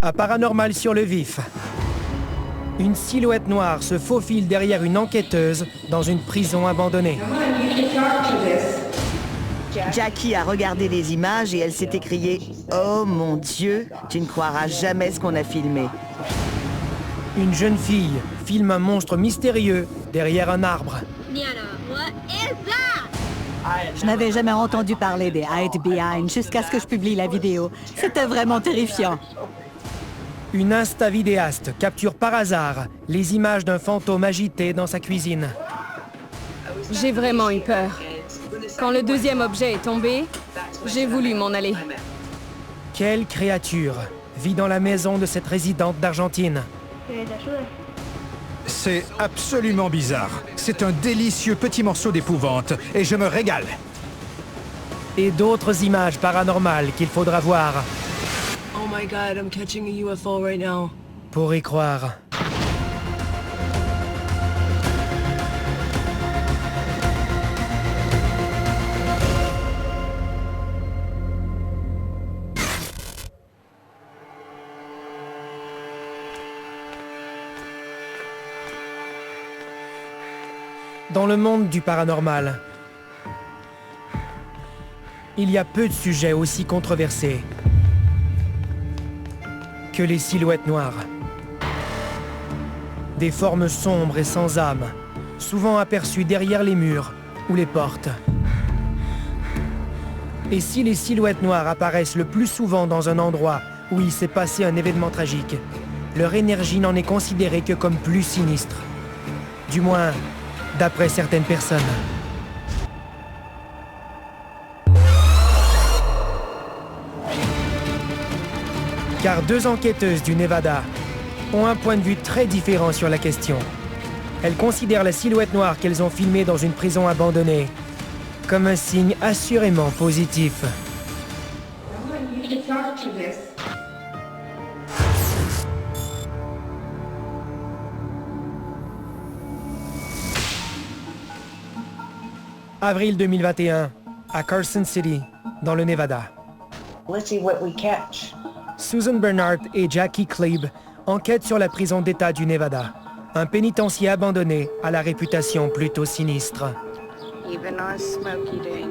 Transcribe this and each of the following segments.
À Paranormal sur le vif. Une silhouette noire se faufile derrière une enquêteuse dans une prison abandonnée. Jackie a regardé les images et elle s'est écriée « Oh mon Dieu, tu ne croiras jamais ce qu'on a filmé ». Une jeune fille filme un monstre mystérieux derrière un arbre. Je n'avais jamais entendu parler des Hide Behind jusqu'à ce que je publie la vidéo. C'était vraiment terrifiant. Une insta-vidéaste capture par hasard les images d'un fantôme agité dans sa cuisine. J'ai vraiment eu peur. Quand le deuxième objet est tombé, j'ai voulu m'en aller. Quelle créature vit dans la maison de cette résidente d'Argentine? C'est absolument bizarre. C'est un délicieux petit morceau d'épouvante et je me régale. Et d'autres images paranormales qu'il faudra voir. Oh my god, I'm catching a UFO right now. Pour y croire. Dans le monde du paranormal, il y a peu de sujets aussi controversés que les silhouettes noires. Des formes sombres et sans âme, souvent aperçues derrière les murs ou les portes. Et si les silhouettes noires apparaissent le plus souvent dans un endroit où il s'est passé un événement tragique, leur énergie n'en est considérée que comme plus sinistre. Du moins, d'après certaines personnes. Car deux enquêteuses du Nevada ont un point de vue très différent sur la question. Elles considèrent la silhouette noire qu'elles ont filmée dans une prison abandonnée comme un signe assurément positif. Avril 2021, à Carson City, dans le Nevada. Let's see what we catch. Susan Bernhardt et Jackie Kleeb enquêtent sur la prison d'État du Nevada, un pénitencier abandonné à la réputation plutôt sinistre. Even on a smoky day,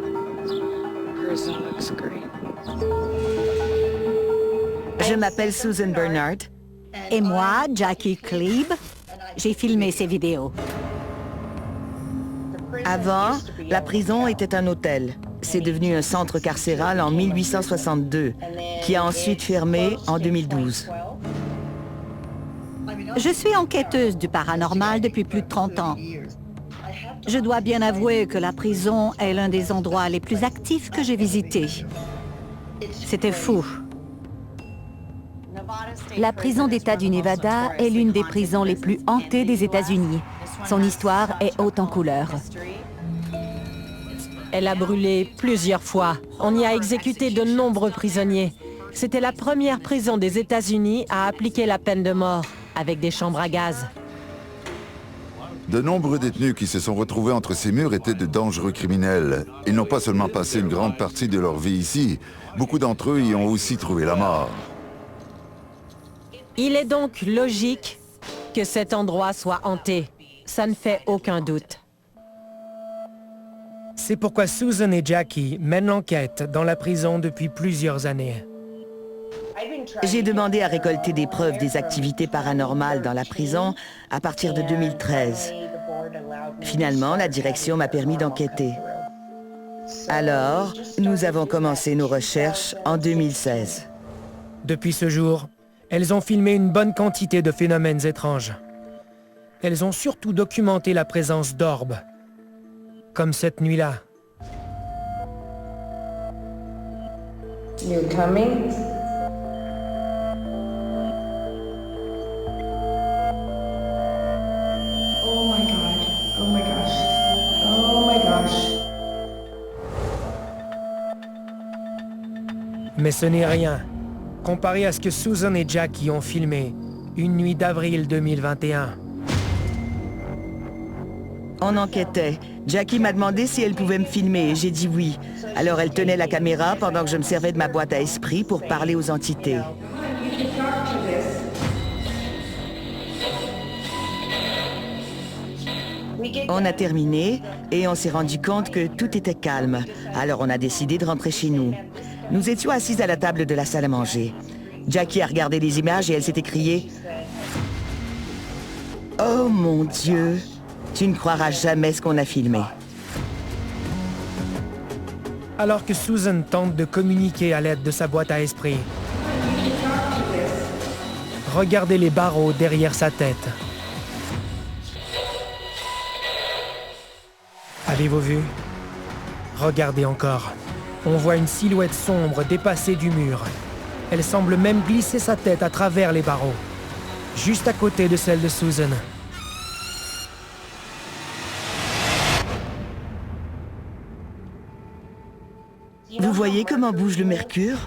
prison looks great. Je m'appelle Susan Bernhardt. Et moi, Jackie Kleeb, j'ai filmé ces vidéos. Avant, la prison était un hôtel. C'est devenu un centre carcéral en 1862, qui a ensuite fermé en 2012. Je suis enquêteuse du paranormal depuis plus de 30 ans. Je dois bien avouer que la prison est l'un des endroits les plus actifs que j'ai visités. C'était fou. La prison d'État du Nevada est l'une des prisons les plus hantées des États-Unis. Son histoire est haute en couleurs. Elle a brûlé plusieurs fois. On y a exécuté de nombreux prisonniers. C'était la première prison des États-Unis à appliquer la peine de mort, avec des chambres à gaz. De nombreux détenus qui se sont retrouvés entre ces murs étaient de dangereux criminels. Ils n'ont pas seulement passé une grande partie de leur vie ici, beaucoup d'entre eux y ont aussi trouvé la mort. Il est donc logique que cet endroit soit hanté. Ça ne fait aucun doute. C'est pourquoi Susan et Jackie mènent l'enquête dans la prison depuis plusieurs années. J'ai demandé à récolter des preuves des activités paranormales dans la prison à partir de 2013. Finalement, la direction m'a permis d'enquêter. Alors, nous avons commencé nos recherches en 2016. Depuis ce jour, elles ont filmé une bonne quantité de phénomènes étranges. Elles ont surtout documenté la présence d'orbes, comme cette nuit-là. You're coming? Oh my god. Oh my gosh. Oh my gosh. Mais ce n'est rien, comparé à ce que Susan et Jackie ont filmé une nuit d'avril 2021. On enquêtait. Jackie m'a demandé si elle pouvait me filmer et j'ai dit oui. Alors elle tenait la caméra pendant que je me servais de ma boîte à esprit pour parler aux entités. On a terminé et on s'est rendu compte que tout était calme. Alors on a décidé de rentrer chez nous. Nous étions assises à la table de la salle à manger. Jackie a regardé les images et elle s'est écriée « Oh mon Dieu, tu ne croiras jamais ce qu'on a filmé. » Alors que Susan tente de communiquer à l'aide de sa boîte à esprit, regardez les barreaux derrière sa tête. Avez-vous vu? Regardez encore. On voit une silhouette sombre dépasser du mur. Elle semble même glisser sa tête à travers les barreaux, juste à côté de celle de Susan. Vous voyez comment bouge le mercure?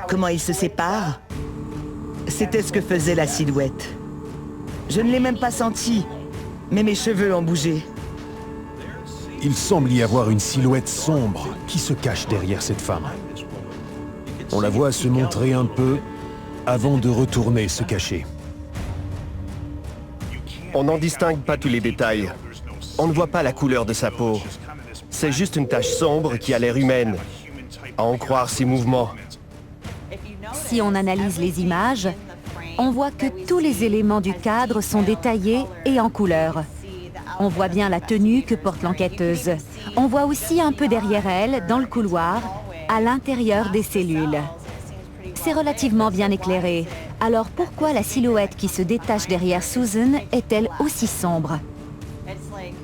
Comment il se sépare? C'était ce que faisait la silhouette. Je ne l'ai même pas senti, mais mes cheveux ont bougé. Il semble y avoir une silhouette sombre qui se cache derrière cette femme. On la voit se montrer un peu avant de retourner se cacher. On n'en distingue pas tous les détails. On ne voit pas la couleur de sa peau. C'est juste une tache sombre qui a l'air humaine. À en croire ses mouvements. Si on analyse les images, on voit que tous les éléments du cadre sont détaillés et en couleur. On voit bien la tenue que porte l'enquêteuse. On voit aussi un peu derrière elle, dans le couloir, à l'intérieur des cellules. C'est relativement bien éclairé. Alors pourquoi la silhouette qui se détache derrière Susan est-elle aussi sombre?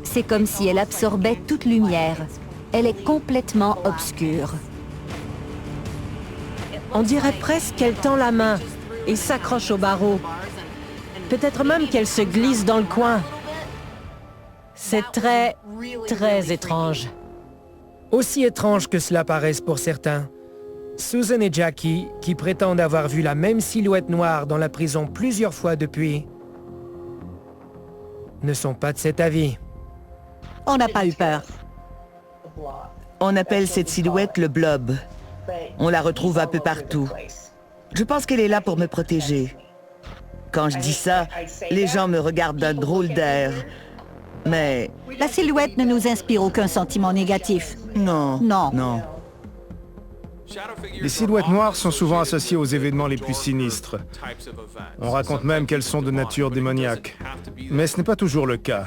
C'est comme si elle absorbait toute lumière. Elle est complètement obscure. On dirait presque qu'elle tend la main et s'accroche au barreau. Peut-être même qu'elle se glisse dans le coin. C'est très, très étrange. Aussi étrange que cela paraisse pour certains, Susan et Jackie, qui prétendent avoir vu la même silhouette noire dans la prison plusieurs fois depuis, ne sont pas de cet avis. On n'a pas eu peur. On appelle cette silhouette le blob. On la retrouve un peu partout. Je pense qu'elle est là pour me protéger. Quand je dis ça, les gens me regardent d'un drôle d'air. Mais... La silhouette ne nous inspire aucun sentiment négatif. Non. Non. Non. Les silhouettes noires sont souvent associées aux événements les plus sinistres. On raconte même qu'elles sont de nature démoniaque. Mais ce n'est pas toujours le cas.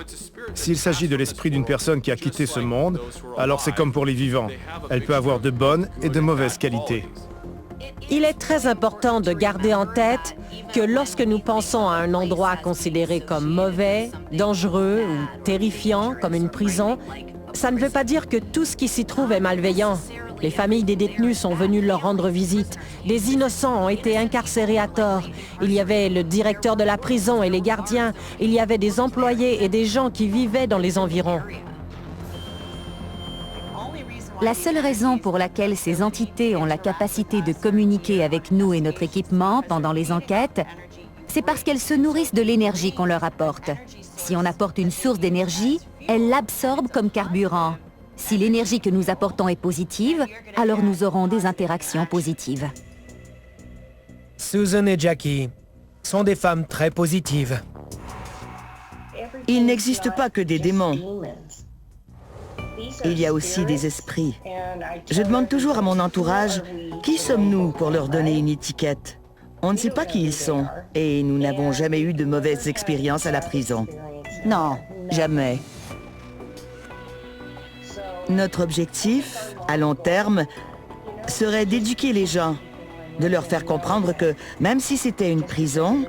S'il s'agit de l'esprit d'une personne qui a quitté ce monde, alors c'est comme pour les vivants. Elle peut avoir de bonnes et de mauvaises qualités. Il est très important de garder en tête que lorsque nous pensons à un endroit considéré comme mauvais, dangereux ou terrifiant, comme une prison, ça ne veut pas dire que tout ce qui s'y trouve est malveillant. Les familles des détenus sont venues leur rendre visite. Des innocents ont été incarcérés à tort. Il y avait le directeur de la prison et les gardiens. Il y avait des employés et des gens qui vivaient dans les environs. La seule raison pour laquelle ces entités ont la capacité de communiquer avec nous et notre équipement pendant les enquêtes, c'est parce qu'elles se nourrissent de l'énergie qu'on leur apporte. Si on apporte une source d'énergie, elles l'absorbent comme carburant. Si l'énergie que nous apportons est positive, alors nous aurons des interactions positives. Susan et Jackie sont des femmes très positives. Il n'existe pas que des démons. Il y a aussi des esprits. Je demande toujours à mon entourage, qui sommes-nous pour leur donner une étiquette? On ne sait pas qui ils sont, et nous n'avons jamais eu de mauvaises expériences à la prison. Non, jamais. Notre objectif, à long terme, serait d'éduquer les gens, de leur faire comprendre que, même si c'était une prison,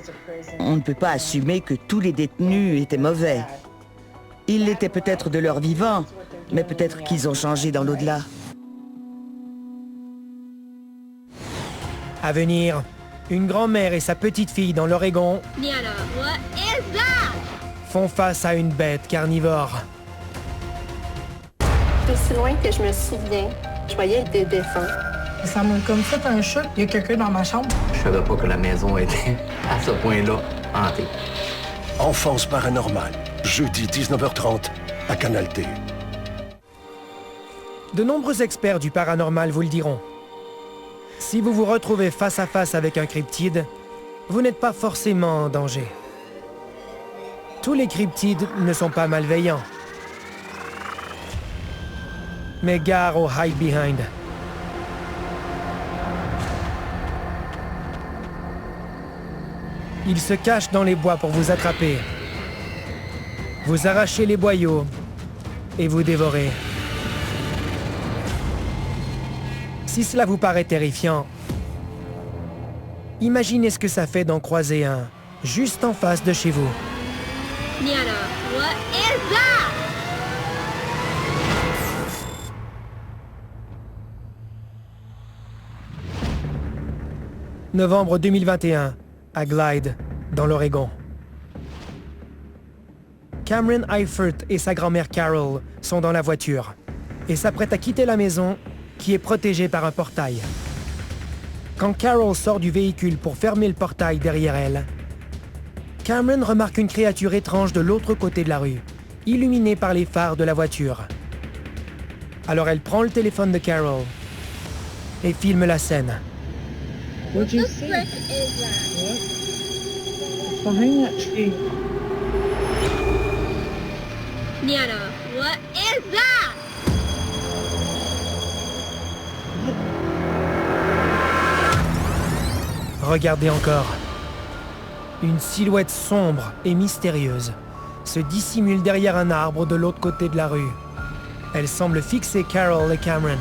on ne peut pas assumer que tous les détenus étaient mauvais. Ils l'étaient peut-être de leur vivant, mais peut-être qu'ils ont changé dans l'au-delà. À venir, une grand-mère et sa petite-fille dans l'Oregon font face à une bête carnivore. Aussi loin que je me souviens, je voyais des défunts. Ça m'a comme fait un choc. Il y a quelqu'un dans ma chambre. Je savais pas que la maison était à ce point-là hantée. Enfance paranormale, jeudi 19h30 à Canal T. De nombreux experts du paranormal vous le diront. Si vous vous retrouvez face à face avec un cryptide, vous n'êtes pas forcément en danger. Tous les cryptides ne sont pas malveillants. Mais gare au hide behind. Il se cache dans les bois pour vous attraper. Vous arrachez les boyaux et vous dévorez. Si cela vous paraît terrifiant, imaginez ce que ça fait d'en croiser un juste en face de chez vous. Niana, what is that? Novembre 2021, à Glide, dans l'Oregon. Cameron Eifert et sa grand-mère Carol sont dans la voiture et s'apprêtent à quitter la maison qui est protégée par un portail. Quand Carol sort du véhicule pour fermer le portail derrière elle, Cameron remarque une créature étrange de l'autre côté de la rue, illuminée par les phares de la voiture. Alors elle prend le téléphone de Carol et filme la scène. What'd you see? What? It's behind that tree. Niana, what is that? Regardez encore. Une silhouette sombre et mystérieuse se dissimule derrière un arbre de l'autre côté de la rue. Elle semble fixer Carol et Cameron.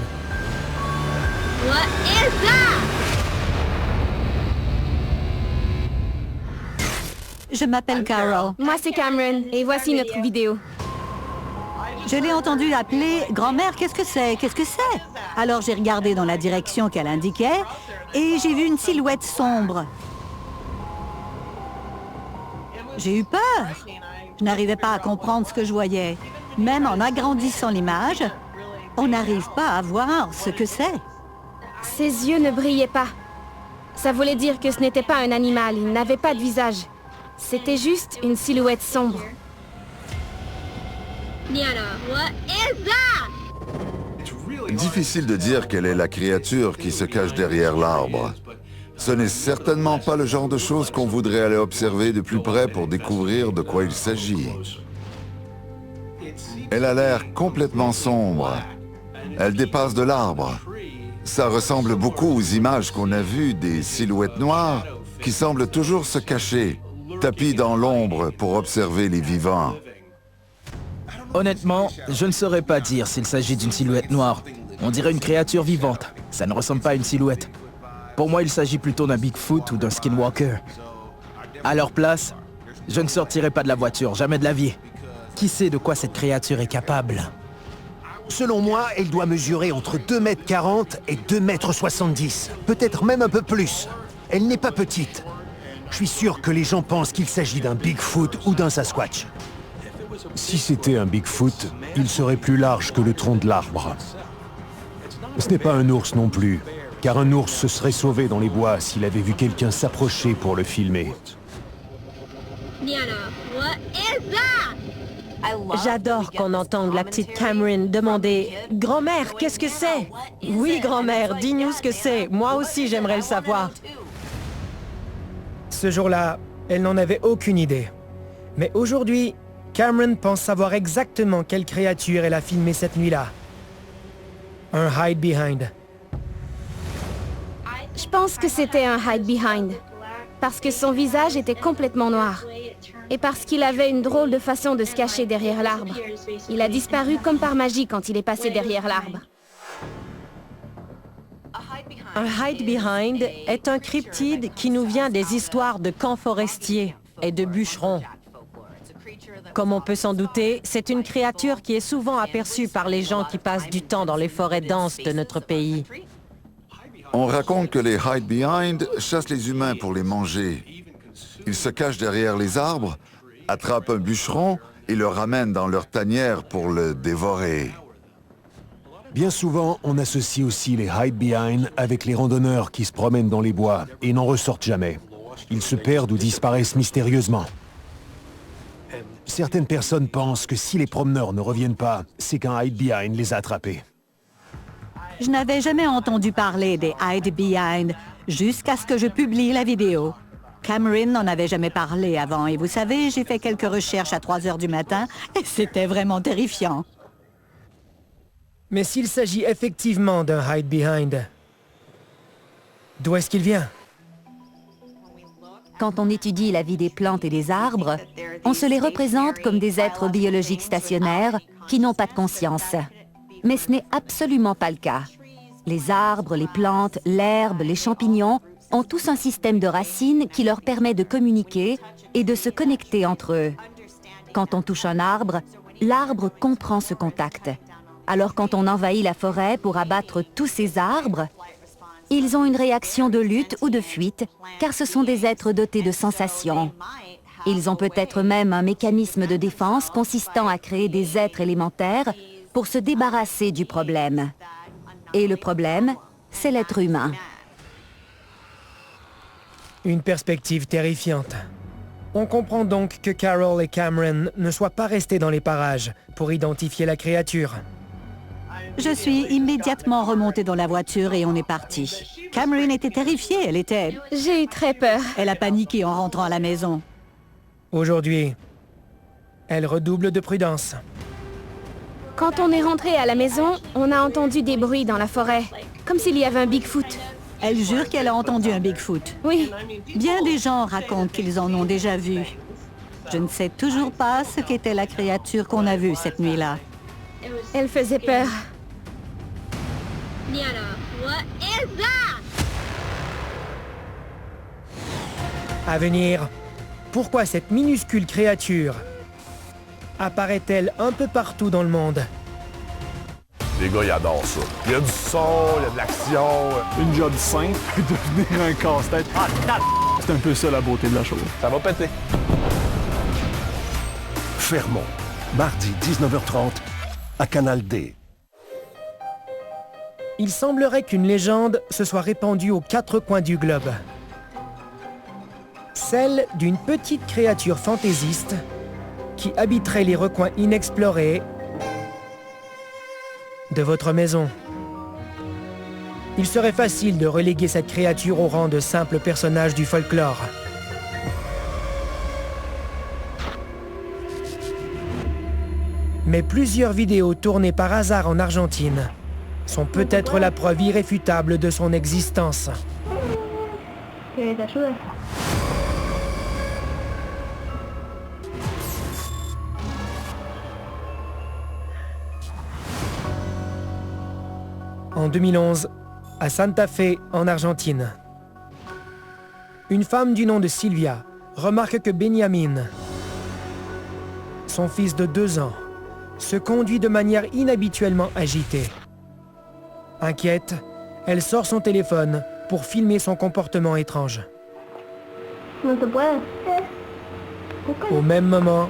What is that? Je m'appelle Carol. Moi, c'est Cameron, et voici notre vidéo. Je l'ai entendu appeler « Grand-mère, qu'est-ce que c'est? Qu'est-ce que c'est ?» Alors j'ai regardé dans la direction qu'elle indiquait et j'ai vu une silhouette sombre. J'ai eu peur. Je n'arrivais pas à comprendre ce que je voyais. Même en agrandissant l'image, on n'arrive pas à voir ce que c'est. Ses yeux ne brillaient pas. Ça voulait dire que ce n'était pas un animal, il n'avait pas de visage. C'était juste une silhouette sombre. Niana, what is that? Difficile de dire quelle est la créature qui se cache derrière l'arbre. Ce n'est certainement pas le genre de choses qu'on voudrait aller observer de plus près pour découvrir de quoi il s'agit. Elle a l'air complètement sombre. Elle dépasse de l'arbre. Ça ressemble beaucoup aux images qu'on a vues des silhouettes noires qui semblent toujours se cacher, tapis dans l'ombre pour observer les vivants. Honnêtement, je ne saurais pas dire s'il s'agit d'une silhouette noire. On dirait une créature vivante. Ça ne ressemble pas à une silhouette. Pour moi, il s'agit plutôt d'un Bigfoot ou d'un Skinwalker. À leur place, je ne sortirais pas de la voiture, jamais de la vie. Qui sait de quoi cette créature est capable? Selon moi, elle doit mesurer entre 2,40 m et 2,70 m. Peut-être même un peu plus. Elle n'est pas petite. Je suis sûr que les gens pensent qu'il s'agit d'un Bigfoot ou d'un Sasquatch. Si c'était un Bigfoot, il serait plus large que le tronc de l'arbre. Ce n'est pas un ours non plus, car un ours se serait sauvé dans les bois s'il avait vu quelqu'un s'approcher pour le filmer. Niana, what is that? J'adore qu'on entende la petite Cameron demander « Grand-mère, qu'est-ce que c'est ?»« Oui, grand-mère, dis-nous ce que c'est. Moi aussi, j'aimerais le savoir. » Ce jour-là, elle n'en avait aucune idée. Mais aujourd'hui, Cameron pense savoir exactement quelle créature elle a filmé cette nuit-là. Un hide behind. Je pense que c'était un hide behind. Parce que son visage était complètement noir. Et parce qu'il avait une drôle de façon de se cacher derrière l'arbre. Il a disparu comme par magie quand il est passé derrière l'arbre. Un hide behind est un cryptide qui nous vient des histoires de camps forestiers et de bûcherons. Comme on peut s'en douter, c'est une créature qui est souvent aperçue par les gens qui passent du temps dans les forêts denses de notre pays. On raconte que les hide behind chassent les humains pour les manger. Ils se cachent derrière les arbres, attrapent un bûcheron et le ramènent dans leur tanière pour le dévorer. Bien souvent, on associe aussi les hide behind avec les randonneurs qui se promènent dans les bois et n'en ressortent jamais. Ils se perdent ou disparaissent mystérieusement. Certaines personnes pensent que si les promeneurs ne reviennent pas, c'est qu'un hide behind les a attrapés. Je n'avais jamais entendu parler des hide behind jusqu'à ce que je publie la vidéo. Cameron n'en avait jamais parlé avant et vous savez, j'ai fait quelques recherches à 3 heures du matin et c'était vraiment terrifiant. Mais s'il s'agit effectivement d'un hide behind, d'où est-ce qu'il vient? Quand on étudie la vie des plantes et des arbres, on se les représente comme des êtres biologiques stationnaires qui n'ont pas de conscience. Mais ce n'est absolument pas le cas. Les arbres, les plantes, l'herbe, les champignons ont tous un système de racines qui leur permet de communiquer et de se connecter entre eux. Quand on touche un arbre, l'arbre comprend ce contact. Alors quand on envahit la forêt pour abattre tous ces arbres, ils ont une réaction de lutte ou de fuite, car ce sont des êtres dotés de sensations. Ils ont peut-être même un mécanisme de défense consistant à créer des êtres élémentaires pour se débarrasser du problème. Et le problème, c'est l'être humain. Une perspective terrifiante. On comprend donc que Carol et Cameron ne soient pas restés dans les parages pour identifier la créature. Je suis immédiatement remontée dans la voiture et on est parti. Cameron était terrifiée, elle était... J'ai eu très peur. Elle a paniqué en rentrant à la maison. Aujourd'hui, elle redouble de prudence. Quand on est rentré à la maison, on a entendu des bruits dans la forêt, comme s'il y avait un Bigfoot. Elle jure qu'elle a entendu un Bigfoot. Oui. Bien des gens racontent qu'ils en ont déjà vu. Je ne sais toujours pas ce qu'était la créature qu'on a vue cette nuit-là. Elle faisait peur. Niana, what is that? À venir, pourquoi cette minuscule créature apparaît-elle un peu partout dans le monde? Les gars, ils adorent ça. Il y a du son, il y a de l'action. Une job simple peut devenir un casse-tête. C'est un peu ça la beauté de la chose. Ça va péter. Fermont, mardi 19h30, à Canal D. Il semblerait qu'une légende se soit répandue aux quatre coins du globe. Celle d'une petite créature fantaisiste qui habiterait les recoins inexplorés de votre maison. Il serait facile de reléguer cette créature au rang de simple personnage du folklore. Mais plusieurs vidéos tournées par hasard en Argentine sont peut-être la preuve irréfutable de son existence. En 2011, à Santa Fe, en Argentine, une femme du nom de Sylvia remarque que Benjamin, son fils de 2 ans, se conduit de manière inhabituellement agitée. Inquiète, elle sort son téléphone pour filmer son comportement étrange. Au même moment,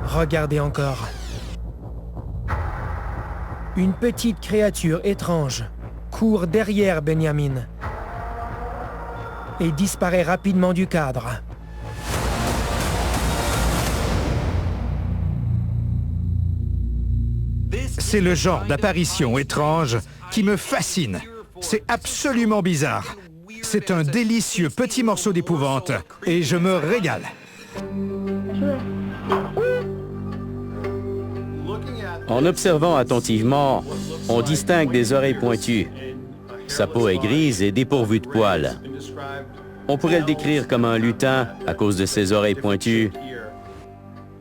regardez encore. Une petite créature étrange court derrière Benjamin et disparaît rapidement du cadre. C'est le genre d'apparition étrange qui me fascine. C'est absolument bizarre. C'est un délicieux petit morceau d'épouvante et je me régale. En observant attentivement, on distingue des oreilles pointues. Sa peau est grise et dépourvue de poils. On pourrait le décrire comme un lutin à cause de ses oreilles pointues.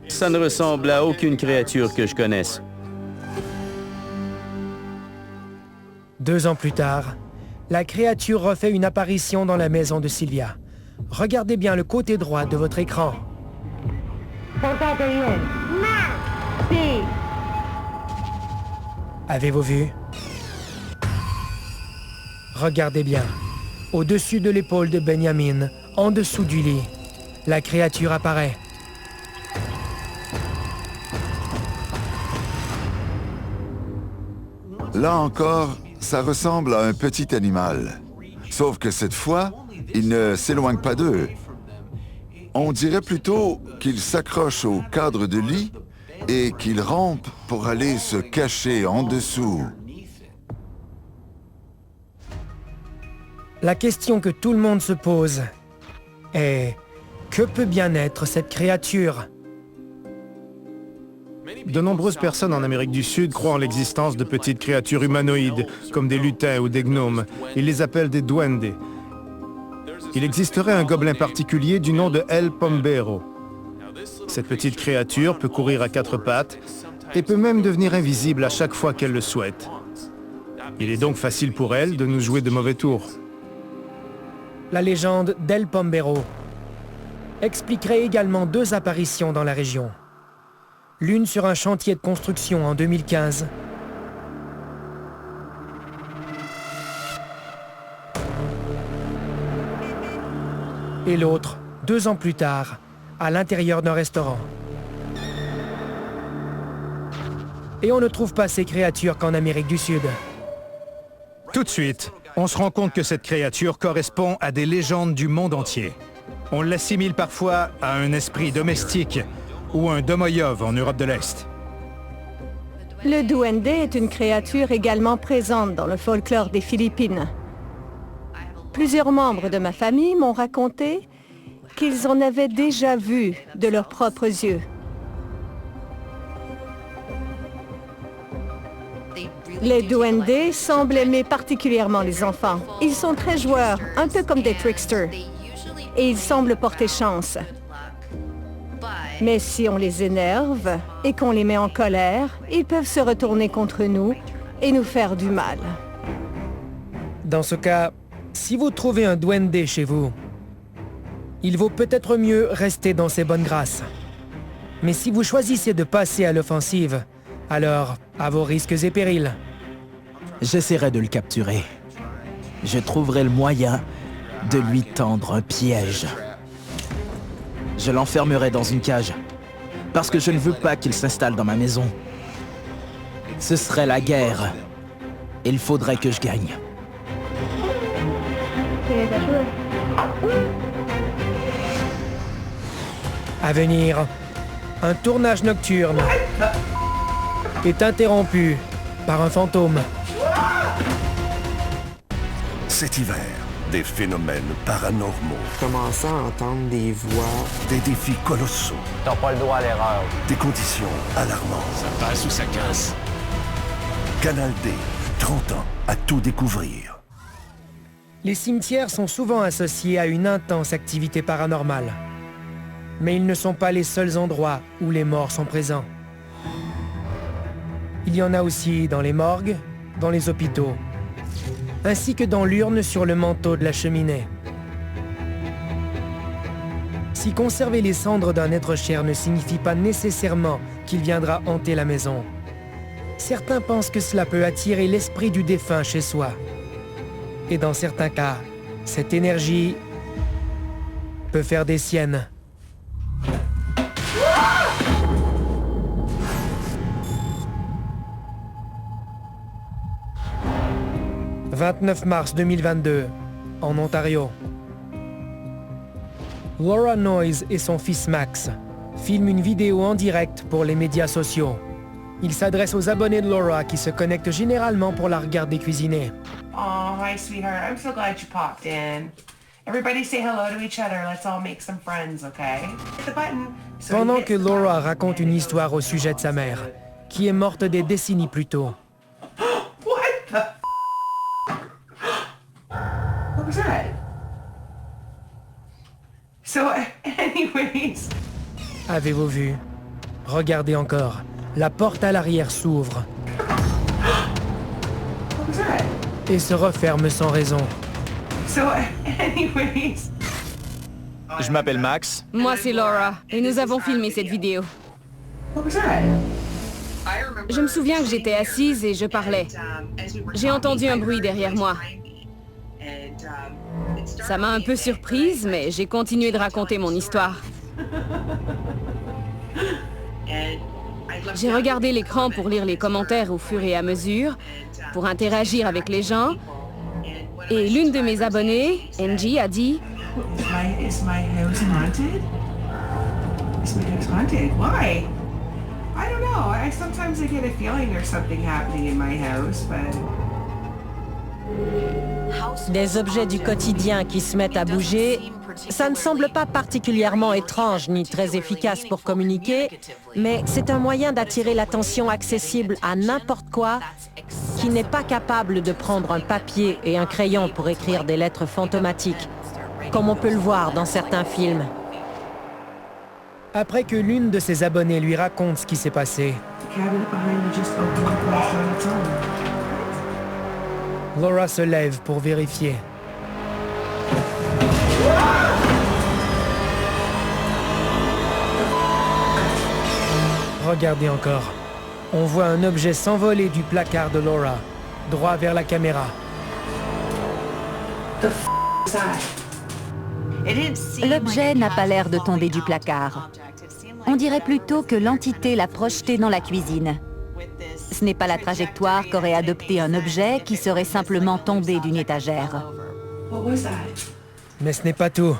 Ça ne ressemble à aucune créature que je connaisse. 2 ans plus tard, la créature refait une apparition dans la maison de Sylvia. Regardez bien le côté droit de votre écran. Avez-vous vu? Regardez bien. Au-dessus de l'épaule de Benjamin, en dessous du lit, la créature apparaît. Là encore, ça ressemble à un petit animal. Sauf que cette fois, il ne s'éloigne pas d'eux. On dirait plutôt qu'il s'accroche au cadre de lit et qu'il rampe pour aller se cacher en dessous. La question que tout le monde se pose est: Que peut bien être cette créature? De nombreuses personnes en Amérique du Sud croient en l'existence de petites créatures humanoïdes, comme des lutins ou des gnomes. Ils les appellent des duendes. Il existerait un gobelin particulier du nom de El Pombero. Cette petite créature peut courir à 4 pattes et peut même devenir invisible à chaque fois qu'elle le souhaite. Il est donc facile pour elle de nous jouer de mauvais tours. La légende d'El Pombero expliquerait également 2 apparitions dans la région. L'une sur un chantier de construction en 2015. Et l'autre, 2 ans plus tard, à l'intérieur d'un restaurant. Et on ne trouve pas ces créatures qu'en Amérique du Sud. Tout de suite, on se rend compte que cette créature correspond à des légendes du monde entier. On l'assimile parfois à un esprit domestique ou un domoyov en Europe de l'Est. Le duende est une créature également présente dans le folklore des Philippines. Plusieurs membres de ma famille m'ont raconté qu'ils en avaient déjà vu de leurs propres yeux. Les duendes semblent aimer particulièrement les enfants. Ils sont très joueurs, un peu comme des tricksters. Et ils semblent porter chance. Mais si on les énerve et qu'on les met en colère, ils peuvent se retourner contre nous et nous faire du mal. Dans ce cas, si vous trouvez un duende chez vous, il vaut peut-être mieux rester dans ses bonnes grâces. Mais si vous choisissez de passer à l'offensive, alors à vos risques et périls. J'essaierai de le capturer. Je trouverai le moyen de lui tendre un piège. Je l'enfermerai dans une cage, parce que je ne veux pas qu'il s'installe dans ma maison. Ce serait la guerre. Il faudrait que je gagne. À venir, un tournage nocturne est interrompu par un fantôme. Cet hiver, des phénomènes paranormaux. Commençant à entendre des voix. Des défis colossaux. T'as pas le droit à l'erreur. Des conditions alarmantes. Ça passe ou ça casse. Canal D, 30 ans à tout découvrir. Les cimetières sont souvent associés à une intense activité paranormale. Mais ils ne sont pas les seuls endroits où les morts sont présents. Il y en a aussi dans les morgues, dans les hôpitaux, ainsi que dans l'urne sur le manteau de la cheminée. Si conserver les cendres d'un être cher ne signifie pas nécessairement qu'il viendra hanter la maison, certains pensent que cela peut attirer l'esprit du défunt chez soi. Et dans certains cas, cette énergie peut faire des siennes. « 29 mars 2022, en Ontario. Laura Noyes et son fils Max filment une vidéo en direct pour les médias sociaux. Ils s'adressent aux abonnés de Laura qui se connectent généralement pour la regarder cuisiner. Oh, hi, sweetheart. I'm so glad you popped in. Everybody say hello to each other. Let's all make some friends, okay? Hit the button. Pendant que Laura raconte une histoire au sujet de sa mère, qui est morte des décennies plus tôt. What the What was that? So, anyways... Avez-vous vu? Regardez encore. La porte à l'arrière s'ouvre. What was that? Et se referme sans raison. So, anyways... Je m'appelle Max. Moi, c'est Laura, et nous avons filmé cette vidéo. What was that? Je me souviens que j'étais assise et je parlais. J'ai entendu un bruit derrière moi. Ça m'a un peu surprise, mais j'ai continué de raconter mon histoire. J'ai regardé l'écran pour lire les commentaires au fur et à mesure, pour interagir avec les gens. Et l'une de mes abonnées, Angie, a dit... Is my house haunted? Is my house haunted? Why? I don't know. Sometimes I get a feeling there's something happening in my house, but... Des objets du quotidien qui se mettent à bouger Ça ne semble pas particulièrement étrange ni très efficace pour communiquer, mais c'est un moyen d'attirer l'attention accessible à n'importe quoi qui n'est pas capable de prendre un papier et un crayon pour écrire des lettres fantomatiques, comme on peut le voir dans certains films. Après que l'une de ses abonnées lui raconte ce qui s'est passé, Laura se lève pour vérifier. Regardez encore. On voit un objet s'envoler du placard de Laura, droit vers la caméra. L'objet n'a pas l'air de tomber du placard. On dirait plutôt que l'entité l'a projeté dans la cuisine. Ce n'est pas la trajectoire qu'aurait adopté un objet qui serait simplement tombé d'une étagère. Mais ce n'est pas tout.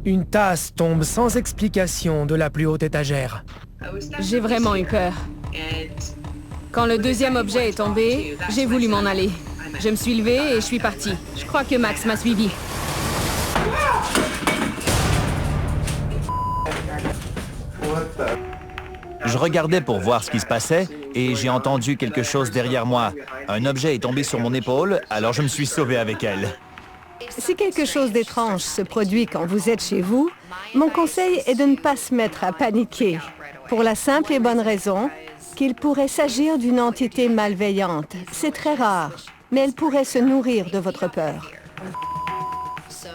Une tasse tombe sans explication de la plus haute étagère. J'ai vraiment eu peur. Quand le deuxième objet est tombé, j'ai voulu m'en aller. Je me suis levée et je suis partie. Je crois que Max m'a suivi. Je regardais pour voir ce qui se passait et j'ai entendu quelque chose derrière moi. Un objet est tombé sur mon épaule, alors je me suis sauvé avec elle. Si quelque chose d'étrange se produit quand vous êtes chez vous, mon conseil est de ne pas se mettre à paniquer, pour la simple et bonne raison qu'il pourrait s'agir d'une entité malveillante. C'est très rare, mais elle pourrait se nourrir de votre peur.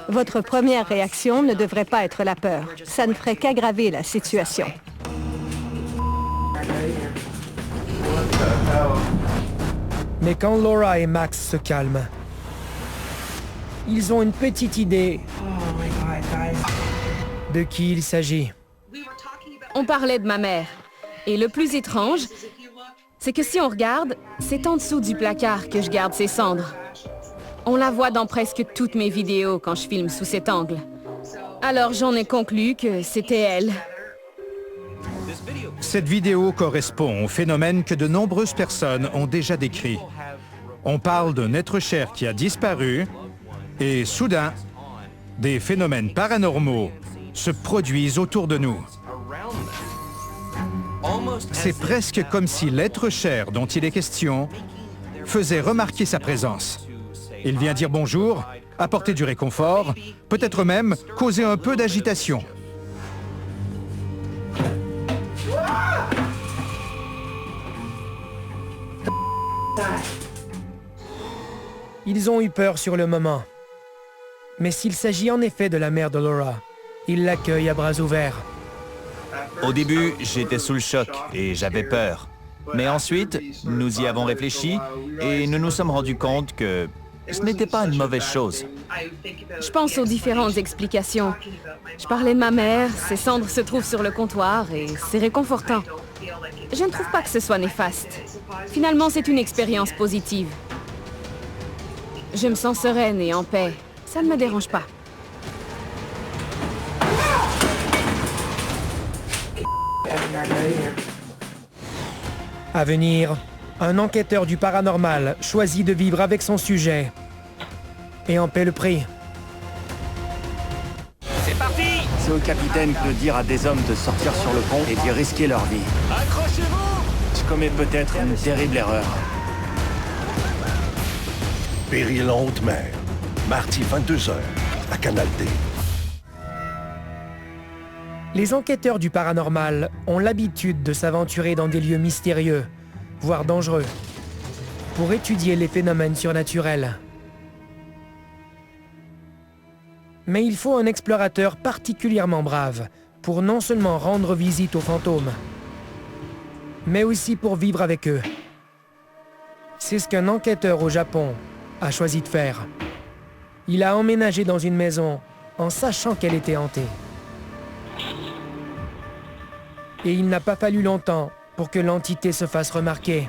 Votre première réaction ne devrait pas être la peur. Ça ne ferait qu'aggraver la situation. Mais quand Laura et Max se calment, ils ont une petite idée de qui il s'agit. On parlait de ma mère. Et le plus étrange, c'est que si on regarde, c'est en dessous du placard que je garde ses cendres. On la voit dans presque toutes mes vidéos quand je filme sous cet angle. Alors j'en ai conclu que c'était elle. Cette vidéo correspond au phénomène que de nombreuses personnes ont déjà décrit. On parle d'un être cher qui a disparu et soudain, des phénomènes paranormaux se produisent autour de nous. C'est presque comme si l'être cher dont il est question faisait remarquer sa présence. Il vient dire bonjour, apporter du réconfort, peut-être même causer un peu d'agitation. Ils ont eu peur sur le moment. Mais s'il s'agit en effet de la mère de Laura, ils l'accueillent à bras ouverts. Au début, j'étais sous le choc et j'avais peur. Mais ensuite, nous y avons réfléchi et nous nous sommes rendus compte que ce n'était pas une mauvaise chose. Je pense aux différentes explications. Je parlais de ma mère, ses cendres se trouvent sur le comptoir et c'est réconfortant. Je ne trouve pas que ce soit néfaste. Finalement, c'est une expérience positive. Je me sens sereine et en paix. Ça ne me dérange pas. À venir, un enquêteur du paranormal choisit de vivre avec son sujet et en paie le prix. C'est parti! C'est au capitaine de dire à des hommes de sortir sur le pont et d'y risquer leur vie. Accrochez-vous! Je commets peut-être une terrible erreur. Péril en haute mer. Mardi 22h à Canal D. Les enquêteurs du paranormal ont l'habitude de s'aventurer dans des lieux mystérieux, voire dangereux, pour étudier les phénomènes surnaturels. Mais il faut un explorateur particulièrement brave pour non seulement rendre visite aux fantômes, mais aussi pour vivre avec eux. C'est ce qu'un enquêteur au Japon a choisi de faire. Il a emménagé dans une maison en sachant qu'elle était hantée. Et il n'a pas fallu longtemps pour que l'entité se fasse remarquer.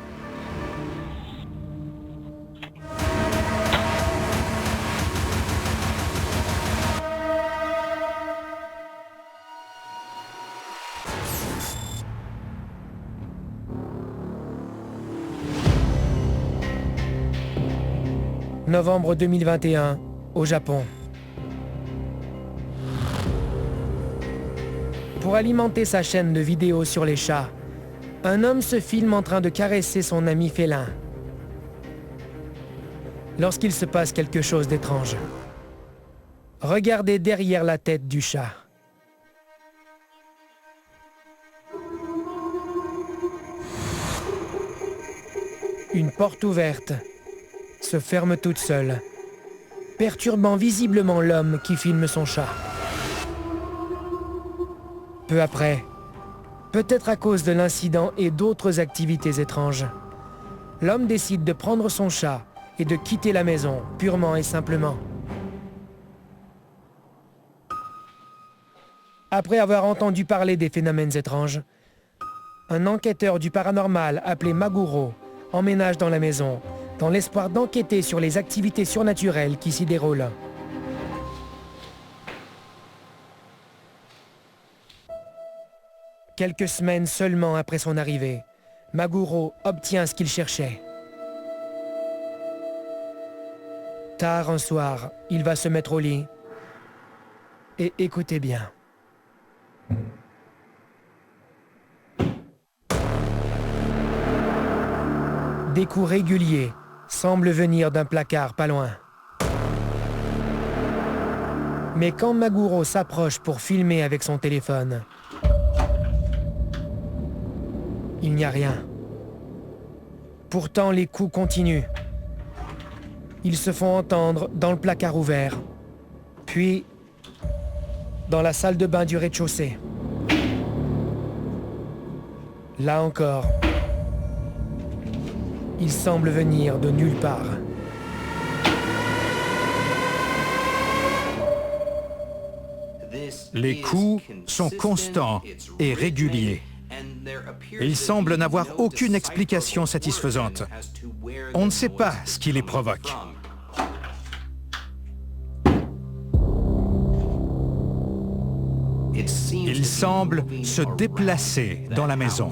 Novembre 2021, au Japon. Pour alimenter sa chaîne de vidéos sur les chats, un homme se filme en train de caresser son ami félin. Lorsqu'il se passe quelque chose d'étrange, regardez derrière la tête du chat. Une porte ouverte se ferme toute seule, perturbant visiblement l'homme qui filme son chat. Peu après, peut-être à cause de l'incident et d'autres activités étranges, l'homme décide de prendre son chat et de quitter la maison, purement et simplement. Après avoir entendu parler des phénomènes étranges, un enquêteur du paranormal appelé Maguro emménage dans la maison, dans l'espoir d'enquêter sur les activités surnaturelles qui s'y déroulent. Quelques semaines seulement après son arrivée, Maguro obtient ce qu'il cherchait. Tard un soir, il va se mettre au lit. Et écoutez bien. Des coups réguliers semblent venir d'un placard pas loin. Mais quand Maguro s'approche pour filmer avec son téléphone, il n'y a rien. Pourtant, les coups continuent. Ils se font entendre dans le placard ouvert, puis dans la salle de bain du rez-de-chaussée. Là encore, il semble venir de nulle part. Les coups sont constants et réguliers. Ils semblent n'avoir aucune explication satisfaisante. On ne sait pas ce qui les provoque. Ils semblent se déplacer dans la maison.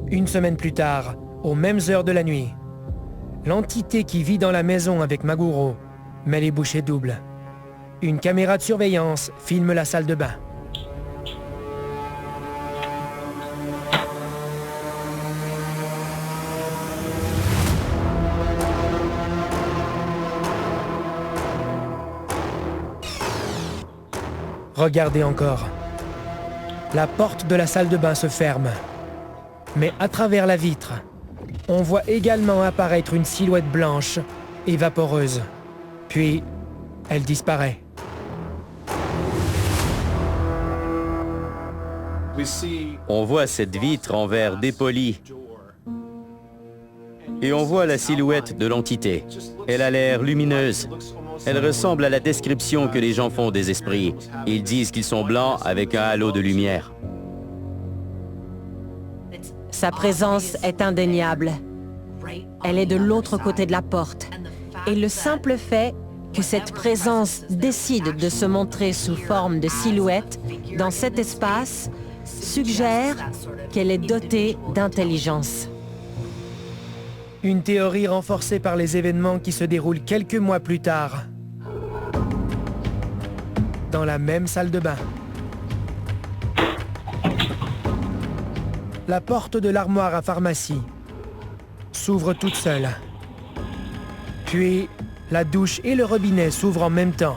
Une semaine plus tard, aux mêmes heures de la nuit, l'entité qui vit dans la maison avec Maguro met les bouchées doubles. Une caméra de surveillance filme la salle de bain. Regardez encore. La porte de la salle de bain se ferme. Mais à travers la vitre, on voit également apparaître une silhouette blanche et vaporeuse. Puis, elle disparaît. On voit cette vitre en verre dépoli. Et on voit la silhouette de l'entité. Elle a l'air lumineuse. Elle ressemble à la description que les gens font des esprits. Ils disent qu'ils sont blancs avec un halo de lumière. Sa présence est indéniable. Elle est de l'autre côté de la porte. Et le simple fait que cette présence décide de se montrer sous forme de silhouette dans cet espace suggère qu'elle est dotée d'intelligence. Une théorie renforcée par les événements qui se déroulent quelques mois plus tard. Dans la même salle de bain. La porte de l'armoire à pharmacie s'ouvre toute seule. Puis, la douche et le robinet s'ouvrent en même temps.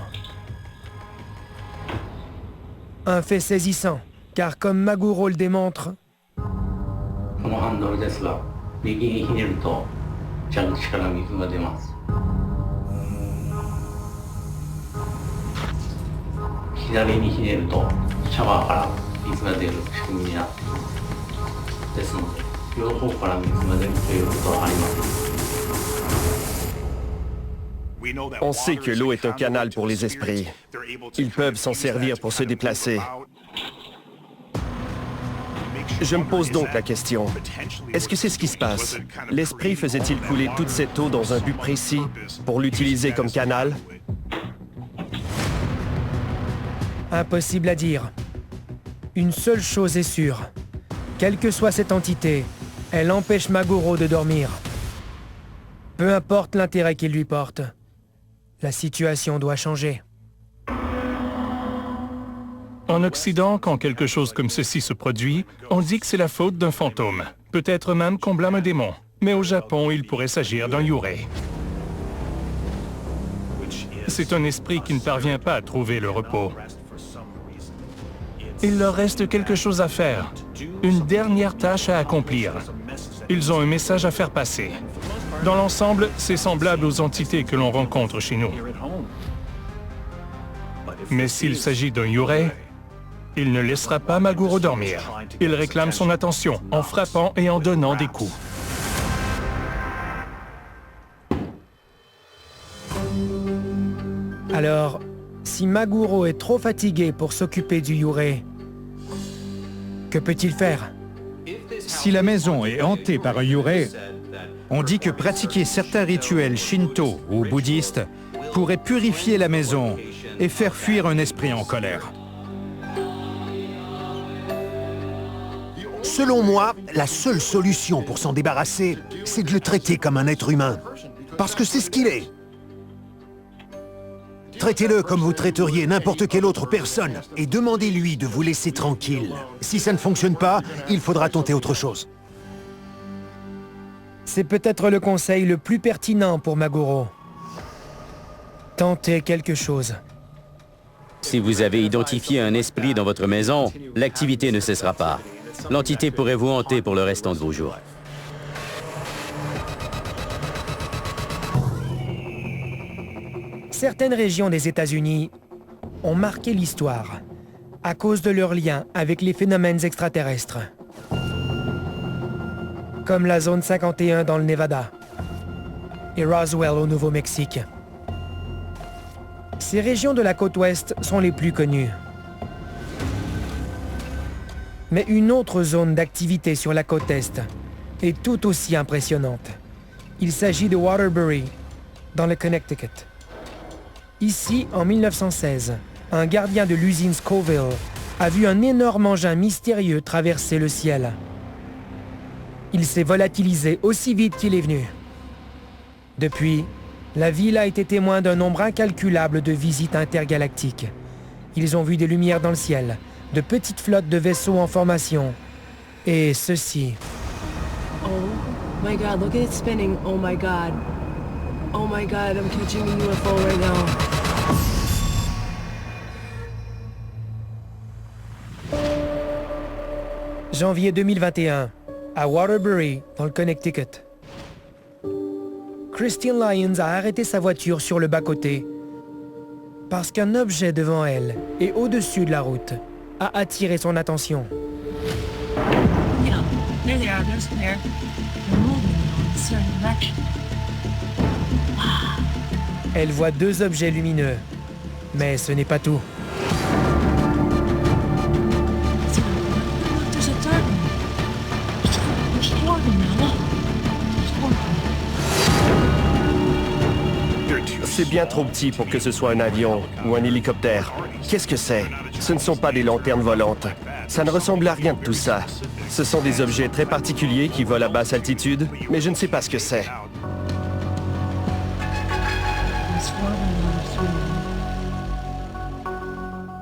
Un fait saisissant, car comme Maguro le démontre, on sait que l'eau est un canal pour les esprits. Ils peuvent s'en servir pour se déplacer. Je me pose donc la question, est-ce que c'est ce qui se passe? L'esprit faisait-il couler toute cette eau dans un but précis pour l'utiliser comme canal? Impossible à dire. Une seule chose est sûre. Quelle que soit cette entité, elle empêche Maguro de dormir. Peu importe l'intérêt qu'il lui porte, la situation doit changer. En Occident, quand quelque chose comme ceci se produit, on dit que c'est la faute d'un fantôme. Peut-être même qu'on blâme un démon. Mais au Japon, il pourrait s'agir d'un yurei. C'est un esprit qui ne parvient pas à trouver le repos. Il leur reste quelque chose à faire, une dernière tâche à accomplir. Ils ont un message à faire passer. Dans l'ensemble, c'est semblable aux entités que l'on rencontre chez nous. Mais s'il s'agit d'un yurei, il ne laissera pas Maguro dormir. Il réclame son attention en frappant et en donnant des coups. Alors, si Maguro est trop fatigué pour s'occuper du yurei, que peut-il faire? Si la maison est hantée par un yurei, on dit que pratiquer certains rituels shinto ou bouddhistes pourrait purifier la maison et faire fuir un esprit en colère. Selon moi, la seule solution pour s'en débarrasser, c'est de le traiter comme un être humain. Parce que c'est ce qu'il est. Traitez-le comme vous traiteriez n'importe quelle autre personne et demandez-lui de vous laisser tranquille. Si ça ne fonctionne pas, il faudra tenter autre chose. C'est peut-être le conseil le plus pertinent pour Maguro. Tentez quelque chose. Si vous avez identifié un esprit dans votre maison, l'activité ne cessera pas. L'entité pourrait vous hanter pour le restant de vos jours. Certaines régions des États-Unis ont marqué l'histoire à cause de leur lien avec les phénomènes extraterrestres. Comme la zone 51 dans le Nevada et Roswell au Nouveau-Mexique. Ces régions de la côte ouest sont les plus connues. Mais une autre zone d'activité sur la côte est est tout aussi impressionnante. Il s'agit de Waterbury, dans le Connecticut. Ici, en 1916, un gardien de l'usine Scoville a vu un énorme engin mystérieux traverser le ciel. Il s'est volatilisé aussi vite qu'il est venu. Depuis, la ville a été témoin d'un nombre incalculable de visites intergalactiques. Ils ont vu des lumières dans le ciel, de petites flottes de vaisseaux en formation. Et ceci. Oh my god, look at it spinning. Oh my god. Oh my god, I'm catching a UFO right now. Janvier 2021, à Waterbury, dans le Connecticut. Christine Lyons a arrêté sa voiture sur le bas-côté parce qu'un objet devant elle et au-dessus de la route a attiré son attention. Elle voit deux objets lumineux, mais ce n'est pas tout. C'est bien trop petit pour que ce soit un avion ou un hélicoptère. Qu'est-ce que c'est? Ce ne sont pas des lanternes volantes. Ça ne ressemble à rien de tout ça. Ce sont des objets très particuliers qui volent à basse altitude, mais je ne sais pas ce que c'est.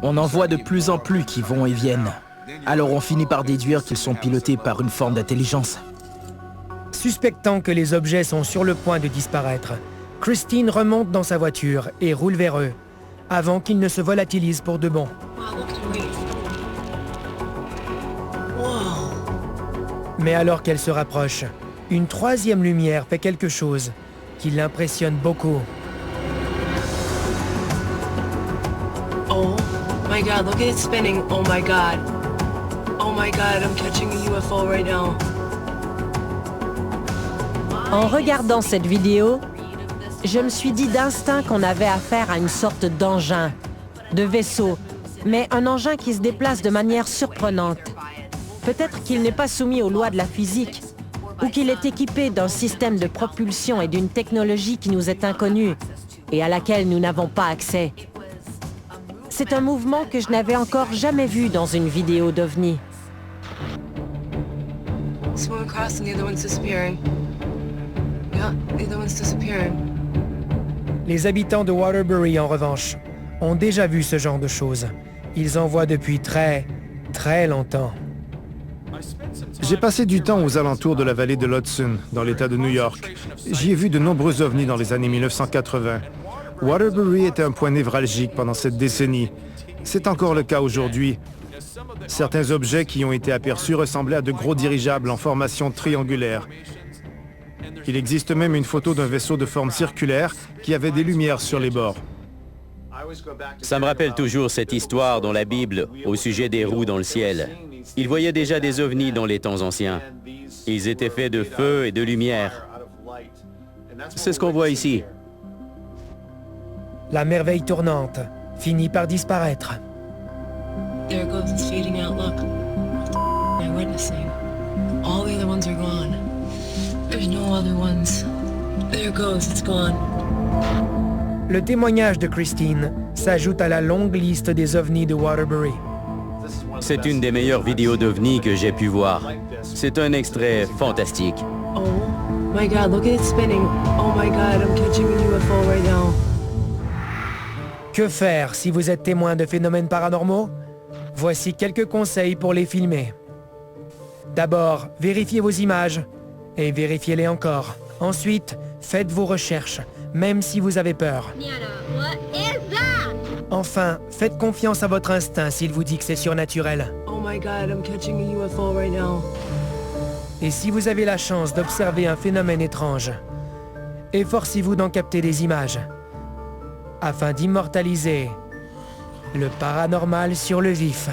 On en voit de plus en plus qui vont et viennent. Alors on finit par déduire qu'ils sont pilotés par une forme d'intelligence. Suspectant que les objets sont sur le point de disparaître, Christine remonte dans sa voiture et roule vers eux, avant qu'ils ne se volatilisent pour de bon. Mais alors qu'elle se rapproche, une troisième lumière fait quelque chose qui l'impressionne beaucoup. Oh my god, look at it spinning. Oh my god. Oh my god, I'm catching a UFO right now. En regardant cette vidéo, je me suis dit d'instinct qu'on avait affaire à une sorte d'engin, de vaisseau, mais un engin qui se déplace de manière surprenante. Peut-être qu'il n'est pas soumis aux lois de la physique, ou qu'il est équipé d'un système de propulsion et d'une technologie qui nous est inconnue et à laquelle nous n'avons pas accès. C'est un mouvement que je n'avais encore jamais vu dans une vidéo d'OVNI. Swim across and the other one's disappearing. Yeah, the other one's disappearing. Les habitants de Waterbury, en revanche, ont déjà vu ce genre de choses. Ils en voient depuis très, très longtemps. J'ai passé du temps aux alentours de la vallée de l'Hudson, dans l'État de New York. J'y ai vu de nombreux ovnis dans les années 1980. Waterbury était un point névralgique pendant cette décennie. C'est encore le cas aujourd'hui. Certains objets qui ont été aperçus ressemblaient à de gros dirigeables en formation triangulaire. Il existe même une photo d'un vaisseau de forme circulaire qui avait des lumières sur les bords. Ça me rappelle toujours cette histoire dans la Bible au sujet des roues dans le ciel. Ils voyaient déjà des ovnis dans les temps anciens. Ils étaient faits de feu et de lumière. C'est ce qu'on voit ici. La merveille tournante finit par disparaître. There it goes, it's fading out, look. What am I witnessing? All the other ones are gone. There's no other ones. There it goes, it's gone. Le témoignage de Christine s'ajoute à la longue liste des ovnis de Waterbury. C'est une des meilleures vidéos d'ovnis que j'ai pu voir. C'est un extrait fantastique. Oh my god, look at it spinning. Oh my god, I'm catching a UFO right now. Que faire si vous êtes témoin de phénomènes paranormaux? Voici quelques conseils pour les filmer. D'abord, vérifiez vos images et vérifiez-les encore. Ensuite, faites vos recherches, même si vous avez peur. Enfin, faites confiance à votre instinct s'il vous dit que c'est surnaturel. Oh my god, I'm catching a UFO right now. Et si vous avez la chance d'observer un phénomène étrange, efforcez-vous d'en capter des images, afin d'immortaliser le paranormal sur le vif.